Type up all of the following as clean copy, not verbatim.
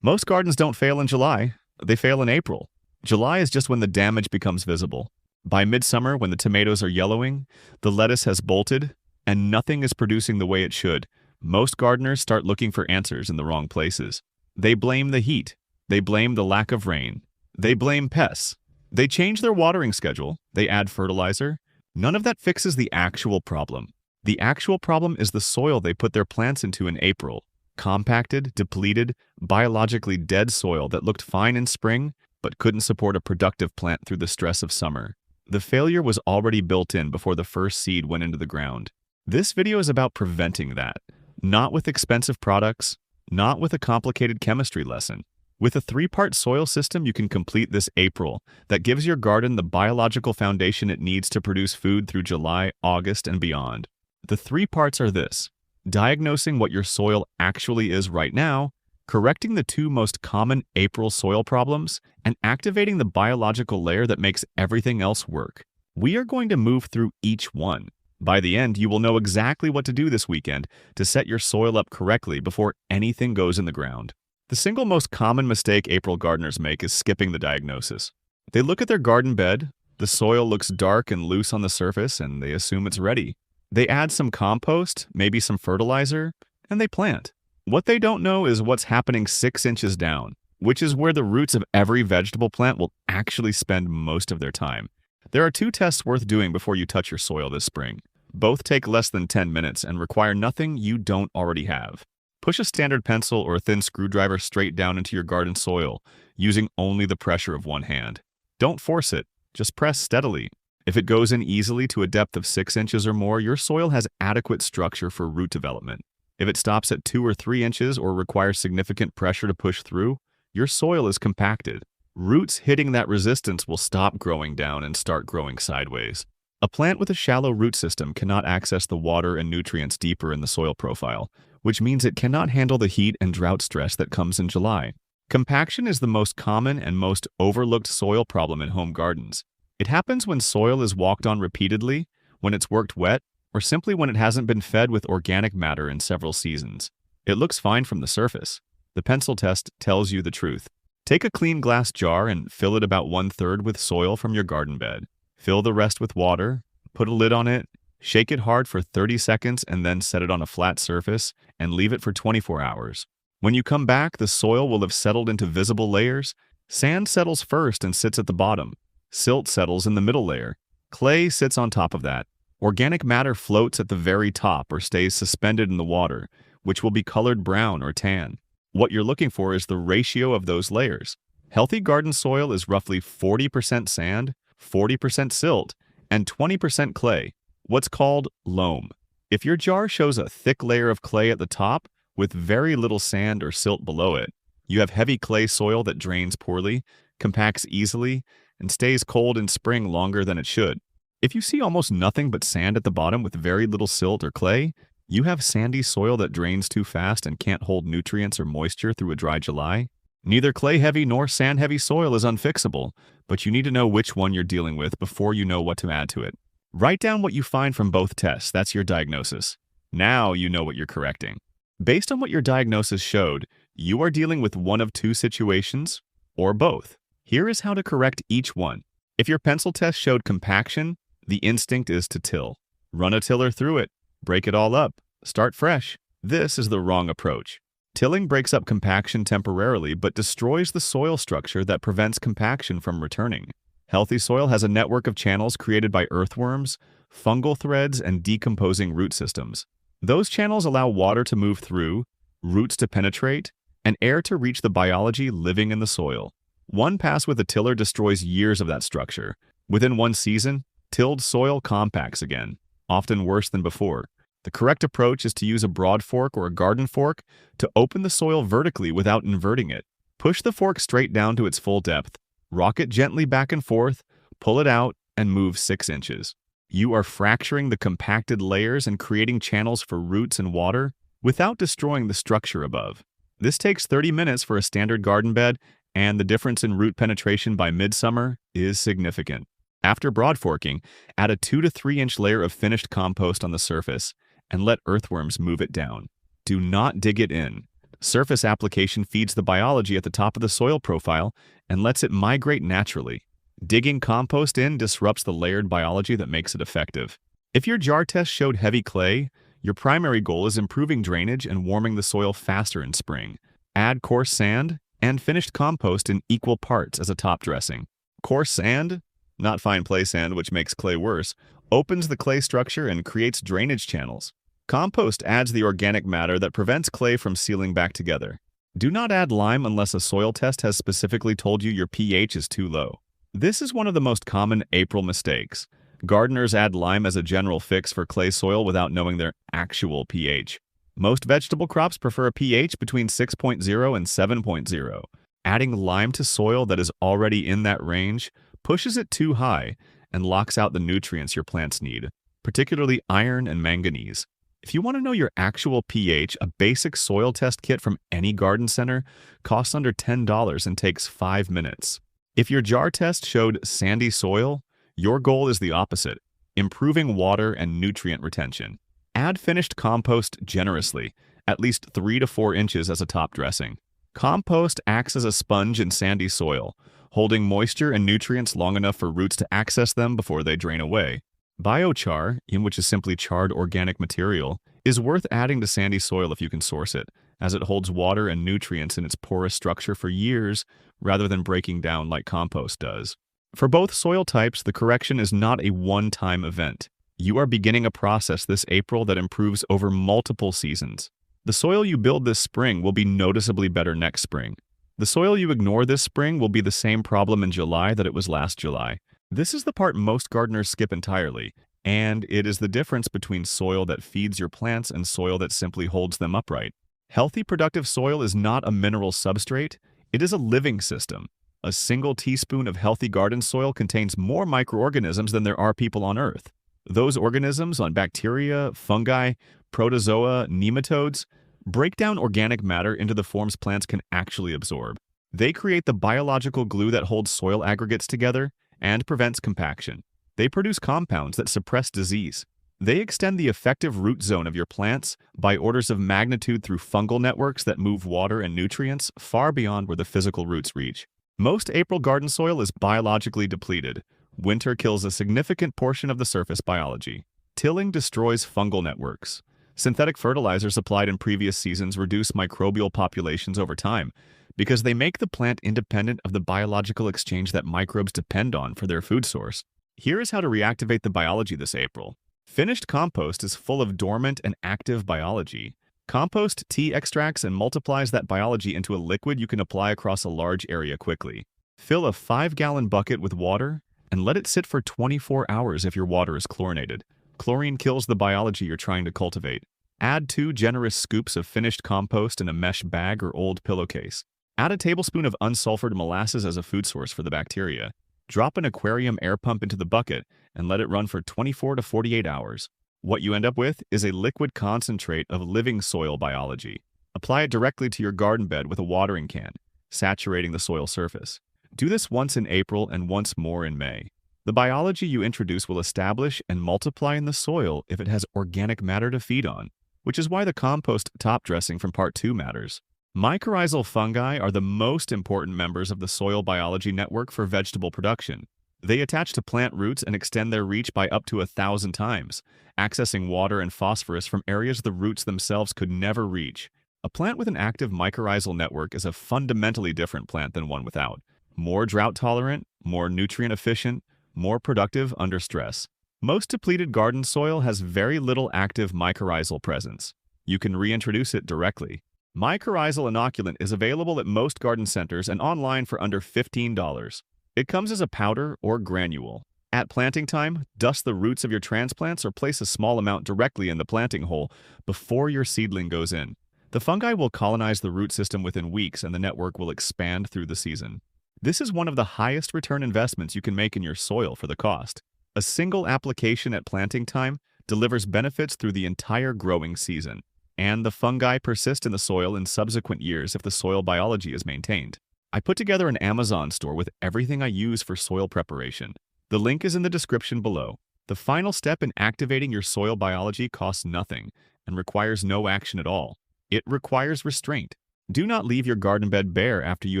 Most gardens don't fail in July, they fail in April. July is just when the damage becomes visible. By midsummer, when the tomatoes are yellowing, the lettuce has bolted, and nothing is producing the way it should, most gardeners start looking for answers in the wrong places. They blame the heat. They blame the lack of rain. They blame pests. They change their watering schedule. They add fertilizer. None of that fixes the actual problem. The actual problem is the soil they put their plants into in April. Compacted, depleted, biologically dead soil that looked fine in spring but couldn't support a productive plant through the stress of summer. The failure was already built in before the first seed went into the ground. This video is about preventing that. Not with expensive products, not with a complicated chemistry lesson. With a 3-part soil system you can complete this April that gives your garden the biological foundation it needs to produce food through July, August, and beyond. The 3 parts are this: diagnosing what your soil actually is right now, correcting the 2 most common April soil problems, and activating the biological layer that makes everything else work. We are going to move through each one. By the end, you will know exactly what to do this weekend to set your soil up correctly before anything goes in the ground. The single most common mistake April gardeners make is skipping the diagnosis. They look at their garden bed, the soil looks dark and loose on the surface, and they assume it's ready. They add some compost, maybe some fertilizer, and they plant. What they don't know is what's happening 6 inches down, which is where the roots of every vegetable plant will actually spend most of their time. There are 2 tests worth doing before you touch your soil this spring. Both take less than 10 minutes and require nothing you don't already have. Push a standard pencil or a thin screwdriver straight down into your garden soil, using only the pressure of one hand. Don't force it, just press steadily. If it goes in easily to a depth of 6 inches or more, your soil has adequate structure for root development. If it stops at 2 or 3 inches or requires significant pressure to push through, your soil is compacted. Roots hitting that resistance will stop growing down and start growing sideways. A plant with a shallow root system cannot access the water and nutrients deeper in the soil profile, which means it cannot handle the heat and drought stress that comes in July. Compaction is the most common and most overlooked soil problem in home gardens. It happens when soil is walked on repeatedly, when it's worked wet, or simply when it hasn't been fed with organic matter in several seasons. It looks fine from the surface. The pencil test tells you the truth. Take a clean glass jar and fill it about 1/3 with soil from your garden bed. Fill the rest with water, put a lid on it, shake it hard for 30 seconds and then set it on a flat surface and leave it for 24 hours. When you come back, the soil will have settled into visible layers. Sand settles first and sits at the bottom. Silt settles in the middle layer. Clay sits on top of that. Organic matter floats at the very top or stays suspended in the water, which will be colored brown or tan. What you're looking for is the ratio of those layers. Healthy garden soil is roughly 40% sand, 40% silt, and 20% clay, what's called loam. If your jar shows a thick layer of clay at the top with very little sand or silt below it, you have heavy clay soil that drains poorly, compacts easily, and stays cold in spring longer than it should. If you see almost nothing but sand at the bottom with very little silt or clay, you have sandy soil that drains too fast and can't hold nutrients or moisture through a dry July. Neither clay-heavy nor sand-heavy soil is unfixable, but you need to know which one you're dealing with before you know what to add to it. Write down what you find from both tests. That's your diagnosis. Now you know what you're correcting. Based on what your diagnosis showed, you are dealing with one of 2 situations, or both. Here is how to correct each one. If your pencil test showed compaction, the instinct is to till. Run a tiller through it, break it all up, start fresh. This is the wrong approach. Tilling breaks up compaction temporarily but destroys the soil structure that prevents compaction from returning. Healthy soil has a network of channels created by earthworms, fungal threads, and decomposing root systems. Those channels allow water to move through, roots to penetrate, and air to reach the biology living in the soil. One pass with a tiller destroys years of that structure. Within 1 season, tilled soil compacts again, often worse than before. The correct approach is to use a broad fork or a garden fork to open the soil vertically without inverting it. Push the fork straight down to its full depth, rock it gently back and forth, pull it out, and move 6 inches. You are fracturing the compacted layers and creating channels for roots and water without destroying the structure above. This takes 30 minutes for a standard garden bed, and the difference in root penetration by midsummer is significant. After broad forking, add a 2 to 3 inch layer of finished compost on the surface and let earthworms move it down. Do not dig it in. Surface application feeds the biology at the top of the soil profile and lets it migrate naturally. Digging compost in disrupts the layered biology that makes it effective. If your jar test showed heavy clay, your primary goal is improving drainage and warming the soil faster in spring. Add coarse sand and finished compost in equal parts as a top dressing. Coarse sand, not fine play sand which makes clay worse, opens the clay structure and creates drainage channels. Compost adds the organic matter that prevents clay from sealing back together. Do not add lime unless a soil test has specifically told you your pH is too low. This is one of the most common April mistakes. Gardeners add lime as a general fix for clay soil without knowing their actual pH. Most vegetable crops prefer a pH between 6.0 and 7.0. Adding lime to soil that is already in that range pushes it too high and locks out the nutrients your plants need, particularly iron and manganese. If you want to know your actual pH, a basic soil test kit from any garden center costs under $10 and takes 5 minutes. If your jar test showed sandy soil, your goal is the opposite, improving water and nutrient retention. Add finished compost generously, at least 3 to 4 inches as a top dressing. Compost acts as a sponge in sandy soil, holding moisture and nutrients long enough for roots to access them before they drain away. Biochar, which is simply charred organic material, is worth adding to sandy soil if you can source it, as it holds water and nutrients in its porous structure for years rather than breaking down like compost does. For both soil types, the correction is not a one-time event. You are beginning a process this April that improves over multiple seasons. The soil you build this spring will be noticeably better next spring. The soil you ignore this spring will be the same problem in July that it was last July. This is the part most gardeners skip entirely, and it is the difference between soil that feeds your plants and soil that simply holds them upright. Healthy, productive soil is not a mineral substrate, it is a living system. A single teaspoon of healthy garden soil contains more microorganisms than there are people on Earth. Those organisms on bacteria, fungi, protozoa, nematodes break down organic matter into the forms plants can actually absorb. They create the biological glue that holds soil aggregates together and prevents compaction. They produce compounds that suppress disease. They extend the effective root zone of your plants by orders of magnitude through fungal networks that move water and nutrients far beyond where the physical roots reach. Most April garden soil is biologically depleted. Winter kills a significant portion of the surface biology. Tilling destroys fungal networks. Synthetic fertilizers applied in previous seasons reduce microbial populations over time because they make the plant independent of the biological exchange that microbes depend on for their food source. Here is how to reactivate the biology this April. Finished compost is full of dormant and active biology. Compost tea extracts and multiplies that biology into a liquid you can apply across a large area quickly. Fill a 5-gallon bucket with water and let it sit for 24 hours if your water is chlorinated. Chlorine kills the biology you're trying to cultivate. Add 2 generous scoops of finished compost in a mesh bag or old pillowcase. Add a tablespoon of unsulfured molasses as a food source for the bacteria. Drop an aquarium air pump into the bucket and let it run for 24 to 48 hours. What you end up with is a liquid concentrate of living soil biology. Apply it directly to your garden bed with a watering can, saturating the soil surface. Do this once in April and once more in May. The biology you introduce will establish and multiply in the soil if it has organic matter to feed on, which is why the compost top dressing from Part 2 matters. Mycorrhizal fungi are the most important members of the soil biology network for vegetable production. They attach to plant roots and extend their reach by up to 1,000 times, accessing water and phosphorus from areas the roots themselves could never reach. A plant with an active mycorrhizal network is a fundamentally different plant than one without. More drought-tolerant, more nutrient-efficient, more productive under stress. Most depleted garden soil has very little active mycorrhizal presence. You can reintroduce it directly. Mycorrhizal Inoculant is available at most garden centers and online for under $15. It comes as a powder or granule. At planting time, dust the roots of your transplants or place a small amount directly in the planting hole before your seedling goes in. The fungi will colonize the root system within weeks and the network will expand through the season. This is one of the highest return investments you can make in your soil for the cost. A single application at planting time delivers benefits through the entire growing season, and the fungi persist in the soil in subsequent years if the soil biology is maintained. I put together an Amazon store with everything I use for soil preparation. The link is in the description below. The final step in activating your soil biology costs nothing and requires no action at all. It requires restraint. Do not leave your garden bed bare after you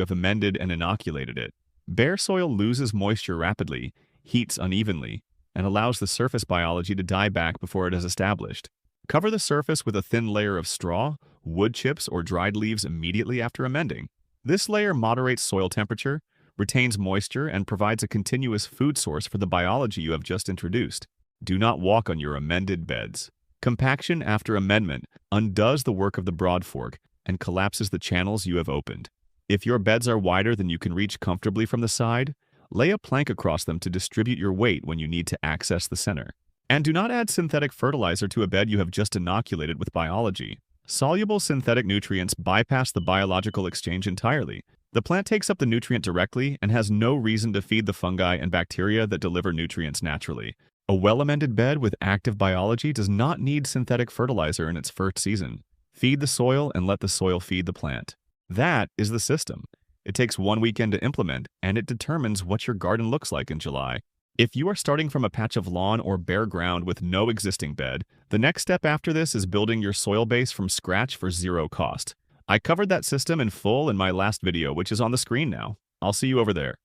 have amended and inoculated it. Bare soil loses moisture rapidly, heats unevenly, and allows the surface biology to die back before it is established. Cover the surface with a thin layer of straw, wood chips, or dried leaves immediately after amending. This layer moderates soil temperature, retains moisture, and provides a continuous food source for the biology you have just introduced. Do not walk on your amended beds. Compaction after amendment undoes the work of the broad fork and collapses the channels you have opened. If your beds are wider than you can reach comfortably from the side, lay a plank across them to distribute your weight when you need to access the center. And do not add synthetic fertilizer to a bed you have just inoculated with biology. Soluble synthetic nutrients bypass the biological exchange entirely. The plant takes up the nutrient directly and has no reason to feed the fungi and bacteria that deliver nutrients naturally. A well-amended bed with active biology does not need synthetic fertilizer in its first season. Feed the soil and let the soil feed the plant. That is the system. It takes one weekend to implement, and it determines what your garden looks like in July. If you are starting from a patch of lawn or bare ground with no existing bed, the next step after this is building your soil base from scratch for zero cost. I covered that system in full in my last video, which is on the screen now. I'll see you over there.